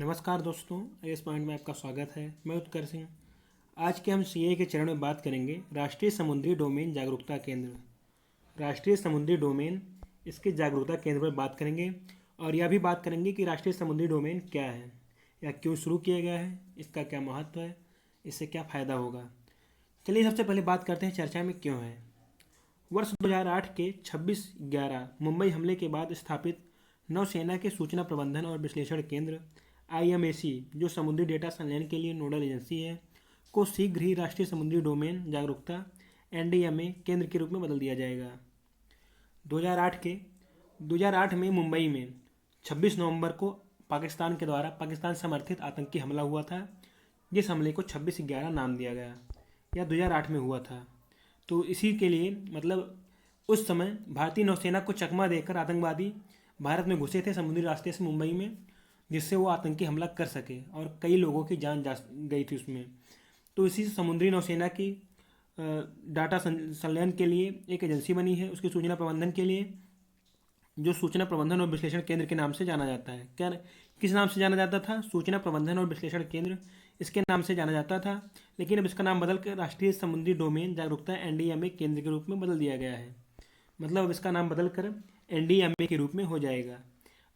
नमस्कार दोस्तों, इस पॉइंट में आपका स्वागत है। मैं उत्कर सिंह। आज के हम सीए के चरण में बात करेंगे राष्ट्रीय समुद्री डोमेन जागरूकता केंद्र। राष्ट्रीय समुद्री डोमेन इसके जागरूकता केंद्र पर बात करेंगे और यह भी बात करेंगे कि राष्ट्रीय समुद्री डोमेन क्या है या क्यों शुरू किया गया है, इसका क्या महत्व है, इससे क्या फ़ायदा होगा। चलिए सबसे पहले बात करते हैं चर्चा में क्यों है। वर्ष 2008 के 26/11 मुंबई हमले के बाद स्थापित नौसेना के सूचना प्रबंधन और विश्लेषण केंद्र आईएमएसी, जो समुद्री डेटा संलयन के लिए नोडल एजेंसी है, को शीघ्र ही राष्ट्रीय समुद्री डोमेन जागरूकता एनडीएमए केंद्र के रूप में बदल दिया जाएगा। 2008 में मुंबई में 26 नवंबर को पाकिस्तान के द्वारा पाकिस्तान समर्थित आतंकी हमला हुआ था, जिस हमले को 26/11 नाम दिया गया। यह 2008 में हुआ था। तो इसी के लिए उस समय भारतीय नौसेना को चकमा देकर आतंकवादी भारत में घुसे थे समुद्री रास्ते से मुंबई में, जिससे वो आतंकी हमला कर सके और कई लोगों की जान जा गई थी उसमें। तो इसी समुद्री नौसेना की डाटा संलयन के लिए एक एजेंसी बनी है, उसकी सूचना प्रबंधन के लिए, जो सूचना प्रबंधन और विश्लेषण केंद्र के नाम से जाना जाता है। क्या किस नाम से जाना जाता था? सूचना प्रबंधन और विश्लेषण केंद्र इसके नाम से जाना जाता था, लेकिन अब इसका नाम बदल कर राष्ट्रीय समुद्री डोमेन जागरूकता एनडीएमए केंद्र के रूप में बदल दिया गया है। अब इसका नाम बदल कर एनडीएमए के रूप में हो जाएगा।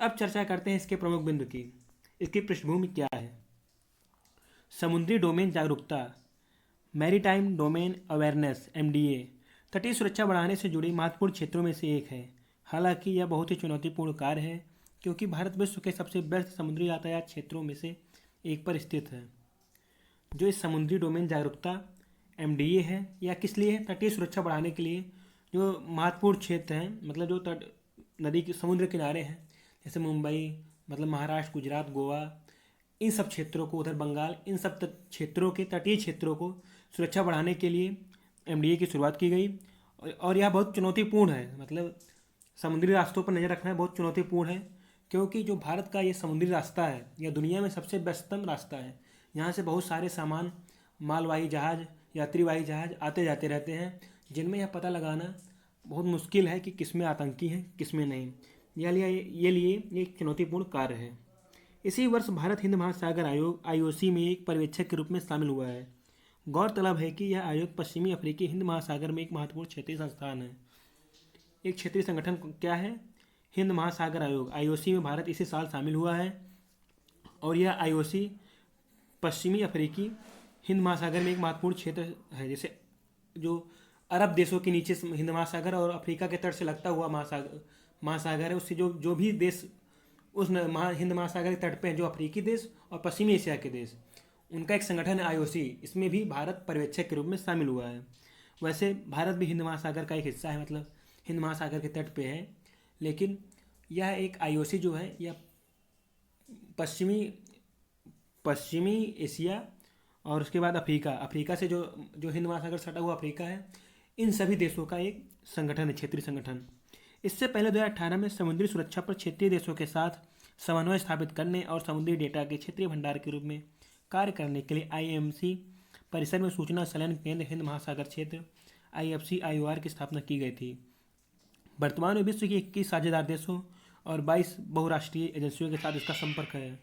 अब चर्चा करते हैं इसके प्रमुख बिंदु की। इसकी पृष्ठभूमि क्या है? समुद्री डोमेन जागरूकता, मैरीटाइम डोमेन अवेयरनेस एमडीए, तटीय सुरक्षा बढ़ाने से जुड़ी महत्वपूर्ण क्षेत्रों में से एक है। हालांकि यह बहुत ही चुनौतीपूर्ण कार्य है, क्योंकि भारत विश्व के सबसे व्यस्त समुद्री यातायात क्षेत्रों में से एक पर स्थित है। जो इस समुद्री डोमेन जागरूकता एमडीए है, यह किस लिए है? तटीय सुरक्षा बढ़ाने के लिए। जो महत्वपूर्ण क्षेत्र हैं, जो तट नदी के समुद्र किनारे हैं, जैसे मुंबई, महाराष्ट्र, गुजरात, गोवा, इन सब क्षेत्रों को, उधर बंगाल, इन सब क्षेत्रों के तटीय क्षेत्रों को सुरक्षा बढ़ाने के लिए एमडीए की शुरुआत की गई। और यह बहुत चुनौतीपूर्ण है। समुद्री रास्तों पर नज़र रखना बहुत चुनौतीपूर्ण है, क्योंकि जो भारत का ये समुद्री रास्ता है, यह दुनिया में सबसे व्यस्ततम रास्ता है। यहाँ से बहुत सारे सामान, मालवाही जहाज़, यात्रीवाही जहाज़ आते जाते रहते हैं, जिनमें यह पता लगाना बहुत मुश्किल है कि किसमें आतंकी हैं, किसमें नहीं। ये एक चुनौतीपूर्ण कार्य है। इसी वर्ष भारत हिंद महासागर आयोग आईओसी में एक पर्यवेक्षक के रूप में शामिल हुआ है। गौरतलब है कि यह आयोग पश्चिमी अफ्रीकी हिंद महासागर में एक महत्वपूर्ण क्षेत्रीय संस्थान है। एक क्षेत्रीय संगठन क्या है? हिंद महासागर आयोग आईओसी में भारत इसी साल शामिल हुआ है। और यह आईओसी पश्चिमी अफ्रीकी हिंद महासागर में एक महत्वपूर्ण क्षेत्र है। जैसे जो अरब देशों के नीचे हिंद महासागर और अफ्रीका के तट से लगता हुआ महासागर है, उससे जो भी देश उस हिंद महासागर के तट पे हैं, जो अफ्रीकी देश और पश्चिमी एशिया के देश, उनका एक संगठन है आईओसी। इसमें भी भारत पर्यवेक्षक के रूप में शामिल हुआ है। वैसे भारत भी हिंद महासागर का एक हिस्सा है, हिंद महासागर के तट पे है, लेकिन यह एक आईओसी जो है, यह पश्चिमी एशिया और उसके बाद अफ्रीका से जो हिंद महासागर सटा हुआ अफ्रीका है, इन सभी देशों का एक संगठन है, क्षेत्रीय संगठन। इससे पहले 2018 में समुद्री सुरक्षा पर क्षेत्रीय देशों के साथ समन्वय स्थापित करने और समुद्री डेटा के क्षेत्रीय भंडार के रूप में कार्य करने के लिए आईएमसी परिसर में सूचना संलयन केंद्र हिंद महासागर क्षेत्र IFC-IOR की स्थापना की गई थी। वर्तमान में विश्व के 21 साझेदार देशों और 22 बहुराष्ट्रीय एजेंसियों के साथ इसका संपर्क है।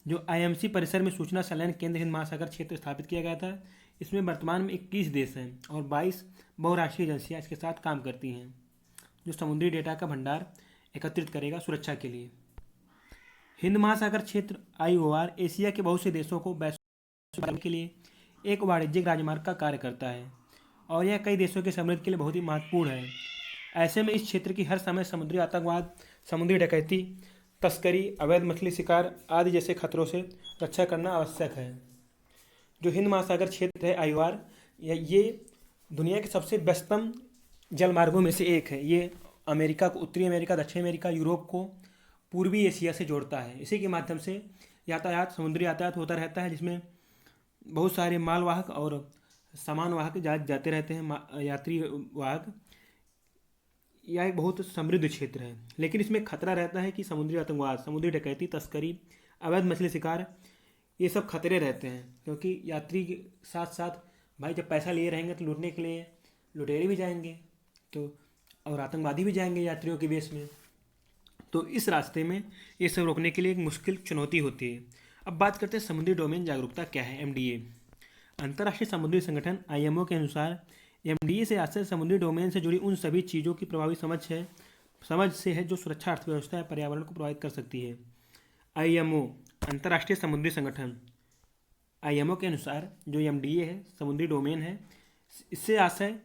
जो आईएमसी परिसर में सूचना संलयन केंद्र हिंद महासागर क्षेत्र स्थापित किया गया था, इसमें वर्तमान में 21 देश हैं और 22 बहुराष्ट्रीय एजेंसियां इसके साथ काम करती हैं, जो समुद्री डेटा का भंडार एकत्रित करेगा सुरक्षा के लिए। हिंद महासागर क्षेत्र IOR एशिया के बहुत से देशों को वैश्विक के लिए एक वाणिज्यिक राजमार्ग का कार्य करता है, और यह कई देशों के समृद्धि के लिए बहुत ही महत्वपूर्ण है। ऐसे में इस क्षेत्र की हर समय समुद्री आतंकवाद, समुद्री डकैती, तस्करी, अवैध मछली शिकार आदि जैसे खतरों से रक्षा करना आवश्यक है। जो हिंद महासागर क्षेत्र है IOR, ये दुनिया के सबसे व्यस्तम जलमार्गों में से एक है। ये अमेरिका को, उत्तरी अमेरिका, दक्षिण अमेरिका, यूरोप को पूर्वी एशिया से जोड़ता है। इसी के माध्यम से समुद्री यातायात होता रहता है, जिसमें बहुत सारे मालवाहक और सामान वाहक जहाज जाते रहते हैं, यात्री वाहक। यह एक बहुत समृद्ध क्षेत्र है, लेकिन इसमें खतरा रहता है कि समुद्री आतंकवाद, समुद्री डकैती, तस्करी, अवैध मछली शिकार, ये सब खतरे रहते हैं। क्योंकि यात्री के साथ साथ भाई जब पैसा लिए रहेंगे तो लूटने के लिए लुटेरे भी जाएंगे, तो और आतंकवादी भी जाएंगे यात्रियों के बेस में। तो इस रास्ते में ये सब रोकने के लिए एक मुश्किल चुनौती होती है। अब बात करते हैं समुद्री डोमेन जागरूकता क्या है। एमडीए अंतर्राष्ट्रीय समुद्री संगठन आईएमओ के अनुसार एमडीए से आशय समुद्री डोमेन से जुड़ी उन सभी चीज़ों की प्रभावी समझ से है जो सुरक्षा, अर्थव्यवस्था या पर्यावरण को प्रभावित कर सकती है। आईएमओ अंतर्राष्ट्रीय समुद्री संगठन आईएमओ के अनुसार जो एमडीए है, समुद्री डोमेन है, इससे आशय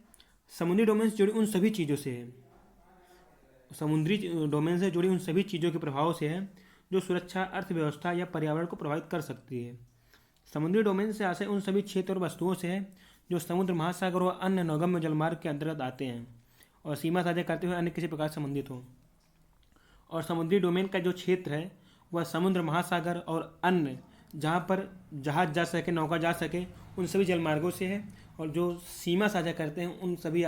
समुद्री डोमेन से जुड़ी उन सभी चीज़ों से है, समुद्री डोमेन से जुड़ी उन सभी चीज़ों के प्रभाव से है जो सुरक्षा, अर्थव्यवस्था या पर्यावरण को प्रभावित कर सकती है। समुद्री डोमेन से आशय उन सभी क्षेत्र और वस्तुओं से है जो समुद्र, महासागर और अन्य नौगम्य जलमार्ग के अंतर्गत आते हैं और सीमा साझा करते हुए अन्य किसी प्रकार से संबंधित हों। और समुद्री डोमेन का जो क्षेत्र है वह समुद्र, महासागर और अन्य जहाँ पर जहाज जा सके, नौका जा सके, उन सभी जलमार्गों से है। और जो सीमा साझा करते हैं उन सभी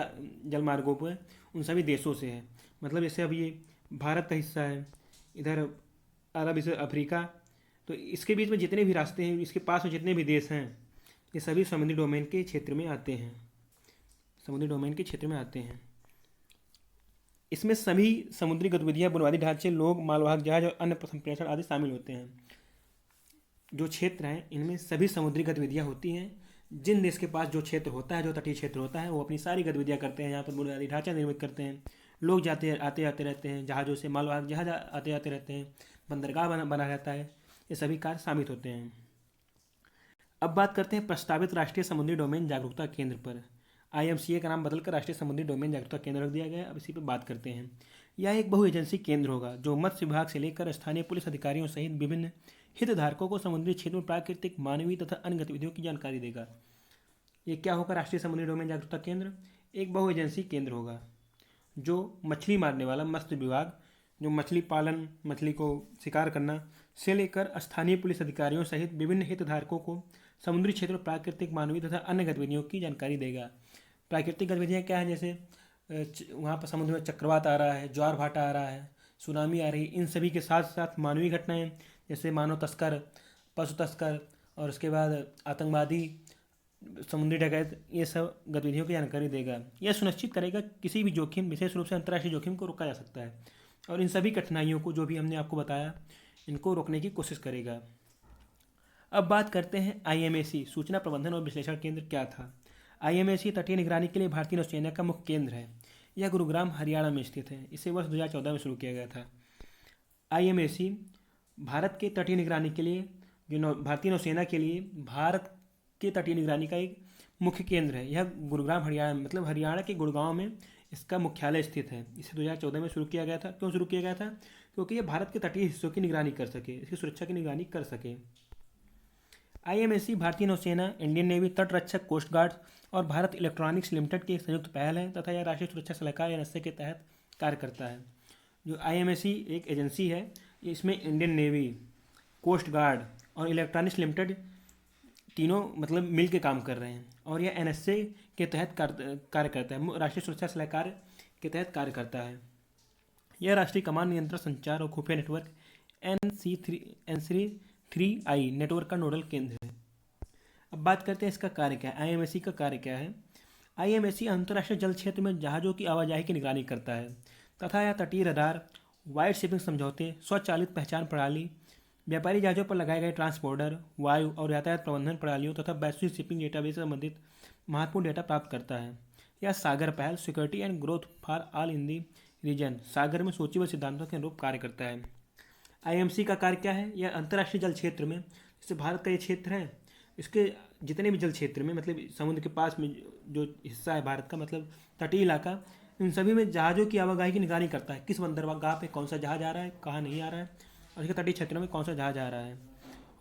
जलमार्गों पर उन सभी देशों से है। मतलब जैसे अब ये भारत का हिस्सा है, इधर अरब, इधर अफ्रीका, तो इसके बीच में जितने भी रास्ते हैं, इसके पास में जितने भी देश हैं, ये सभी समुद्री डोमेन के क्षेत्र में आते हैं, समुद्री डोमेन के क्षेत्र में आते हैं। इसमें सभी समुद्री गतिविधियाँ, बुनियादी ढांचे, लोग, मालवाहक जहाज और अन्य संप्रेषण आदि शामिल होते हैं। जो क्षेत्र हैं इनमें सभी समुद्री गतिविधियाँ होती हैं। जिन देश के पास जो क्षेत्र होता है, जो तटीय क्षेत्र होता है, वो अपनी सारी गतिविधियाँ करते हैं। यहाँ पर बुनियादी ढांचा निर्मित करते हैं, लोग आते जाते रहते हैं, जहाज़ों से मालवाहक जहाज आते जाते रहते हैं, बंदरगाह बना रहता है, ये सभी कार्य शामिल होते हैं। अब बात करते हैं प्रस्तावित राष्ट्रीय समुद्री डोमेन जागरूकता केंद्र पर। आईएमसीए का नाम बदलकर राष्ट्रीय समुद्री डोमेन जागरूकता केंद्र रख दिया गया है। अब इसी पर बात करते हैं। यह एक बहु एजेंसी केंद्र होगा जो मत्स्य विभाग से लेकर स्थानीय पुलिस अधिकारियों सहित विभिन्न हितधारकों को समुद्री क्षेत्र में प्राकृतिक, मानवीय तथा अन्य गतिविधियों की जानकारी देगा। ये क्या होगा? राष्ट्रीय समुद्री डोमेन जागरूकता केंद्र एक बहु एजेंसी केंद्र होगा जो मछली मारने वाला मत्स्य विभाग, जो मछली पालन, मछली को शिकार करना से लेकर स्थानीय पुलिस अधिकारियों सहित विभिन्न हितधारकों को समुद्री क्षेत्र में प्राकृतिक, मानवीय तथा अन्य गतिविधियों की जानकारी देगा। प्राकृतिक गतिविधियाँ क्या हैं? जैसे वहाँ पर समुद्र में चक्रवात आ रहा है, ज्वार भाटा आ रहा है, सुनामी आ रही है, इन सभी के साथ साथ मानवीय घटनाएं जैसे मानव तस्कर, पशु तस्कर और उसके बाद आतंकवादी, समुद्री डकैत, ये सब गतिविधियों की जानकारी देगा। यह सुनिश्चित करेगा किसी भी जोखिम, विशेष रूप से अंतर्राष्ट्रीय जोखिम को रोका जा सकता है और इन सभी कठिनाइयों को जो भी हमने आपको बताया, इनको रोकने की कोशिश करेगा। अब बात करते हैं आईएमएसी सूचना प्रबंधन और विश्लेषण केंद्र क्या था। आईएमएसी तटीय निगरानी के लिए भारतीय नौसेना का मुख्य केंद्र है। यह गुरुग्राम, हरियाणा में स्थित है। इसे वर्ष 2014 में शुरू किया गया था। आईएमएसी भारत के तटीय निगरानी के लिए, जो भारतीय नौसेना के लिए भारत के तटीय निगरानी का एक मुख्य केंद्र है। यह गुरुग्राम, हरियाणा, मतलब हरियाणा के गुड़गांव में इसका मुख्यालय स्थित है। इसे 2014 में शुरू किया गया था। क्यों शुरू किया गया था? क्योंकि यह भारत के तटीय हिस्सों की निगरानी कर सके, इसकी सुरक्षा की निगरानी कर सके। आईएमएसी भारतीय नौसेना, इंडियन नेवी, तट रक्षक, कोस्ट गार्ड और भारत इलेक्ट्रॉनिक्स लिमिटेड की एक संयुक्त पहल है तथा यह राष्ट्रीय सुरक्षा सलाहकार एनएसए के तहत कार्य करता है। जो आईएमएसी एक एजेंसी है, इसमें इंडियन नेवी, कोस्ट गार्ड और इलेक्ट्रॉनिक्स लिमिटेड तीनों मतलब मिल के काम कर रहे हैं और यह एनएसए के तहत कार्य करता है, राष्ट्रीय सुरक्षा सलाहकार के तहत कार्य करता है। यह राष्ट्रीय कमान, नियंत्रण, संचार और खुफिया नेटवर्क NC3I नेटवर्क का नोडल केंद्र है। अब बात करते हैं इसका कार्य क्या है। आईएमएसी का कार्य क्या है? आईएमएसी अंतर्राष्ट्रीय जल क्षेत्र में जहाज़ों की आवाजाही की निगरानी करता है तथा यह तटीय रडार, वाइड शिपिंग समझौते, स्वचालित पहचान प्रणाली, व्यापारी जहाज़ों पर लगाए गए ट्रांसपोर्टर, वायु और यातायात प्रबंधन प्रणालियों तथा वैश्विक शिपिंग डेटाबेस से संबंधित महत्वपूर्ण डेटा प्राप्त करता है। यह सागर पहल, security and growth for all in the region, Sagar में सूचीबद्ध सिद्धांतों के अनुरूप कार्य करता है। आईएमसी का कार्य क्या है? यह अंतर्राष्ट्रीय जल क्षेत्र में, जैसे भारत का ये क्षेत्र है, इसके जितने भी जल क्षेत्र में, मतलब समुद्र के पास में जो हिस्सा है भारत का, मतलब तटीय इलाका, इन सभी में जहाज़ों की आवाजाही की निगरानी करता है। किस बंदरगाह पे कौन सा जहाज आ रहा है, कहाँ नहीं आ रहा है, और इसके तटीय क्षेत्रों में कौन सा जहाज आ रहा है।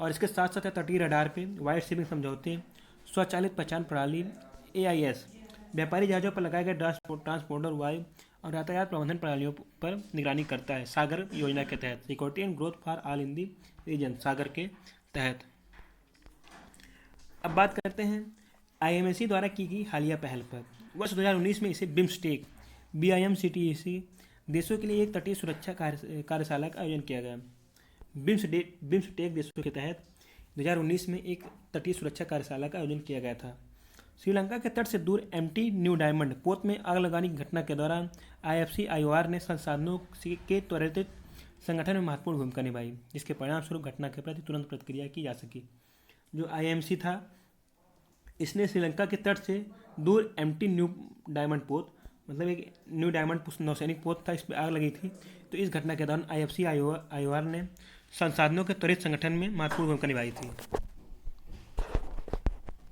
और इसके साथ साथ तटीय रडार पे, वाइड शिपिंग समझौते, स्वचालित पहचान प्रणाली AIS, व्यापारी जहाज़ों पर लगाए गए ट्रांसपोर्टर, वायु और यातायात प्रबंधन प्रणालियों पर निगरानी करता है। सागर योजना के तहत, security and growth for all in the region, Sagar के तहत। अब बात करते हैं आईएमएसी द्वारा की गई हालिया पहल पर। वर्ष 2019 में इसे बिम्स्टेक BIMCTEC देशों के लिए एक तटीय सुरक्षा कार्यशाला का आयोजन किया गया। बिम्स्टेक देशों के तहत 2019 में एक तटीय सुरक्षा कार्यशाला का आयोजन किया गया था। श्रीलंका के तट से दूर MT न्यू डायमंड पोत में आग लगाने की घटना के दौरान IFC IOR ने संसाधनों के त्वरित संगठन में महत्वपूर्ण भूमिका निभाई, जिसके परिणामस्वरूप घटना के प्रति तुरंत प्रतिक्रिया की जा सकी। जो आईएमसी था, इसने श्रीलंका के तट से दूर एम्प्टी न्यू डायमंड पोत, मतलब एक न्यू डायमंड नौसैनिक पोत था, इस पर आग लगी थी। तो इस घटना के दौरान आईएफसी आईओआर ने संसाधनों के त्वरित संगठन में महत्वपूर्ण भूमिका निभाई थी।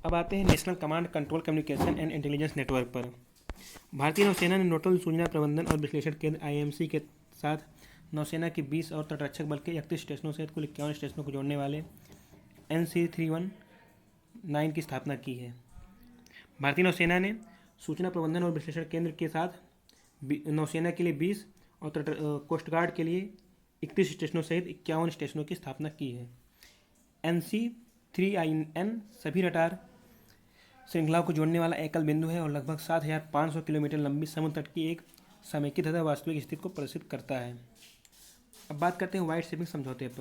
अब आते हैं national command control communication and intelligence network पर। भारतीय नौसेना ने नोडल सूचना प्रबंधन और विश्लेषण केंद्र आईएमसी के साथ नौसेना के 20 और तटरक्षक बल के 31 स्टेशनों सहित कुल 51 स्टेशनों को जोड़ने वाले NC319 की स्थापना की है। भारतीय नौसेना ने सूचना प्रबंधन और विश्लेषण केंद्र के साथ नौसेना के लिए 20 और कोस्ट गार्ड के लिए 31 स्टेशनों सहित 51 स्टेशनों की स्थापना की है। NC3IN सभी रडार श्रृंखलाओं को जोड़ने वाला एकल बिंदु है और लगभग 7,500 किलोमीटर लंबी समुद्र तट की एक समेकित तथा वास्तविक स्थिति को प्रदर्शित करता है। अब बात करते हैं व्हाइट शिपिंग समझौते पर।